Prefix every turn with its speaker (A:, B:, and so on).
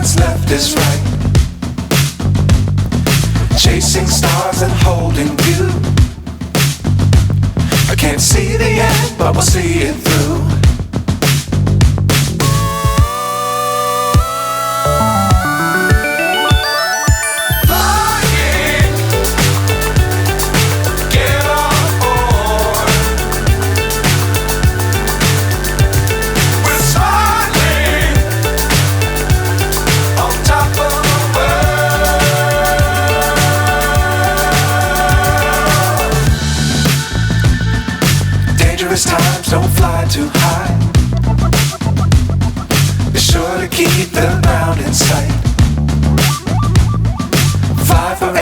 A: what's left is right. Chasing stars and holding you. I can't see the end, but we'll see it through. Times don't fly too high. Be sure to keep the ground in sight. Fly for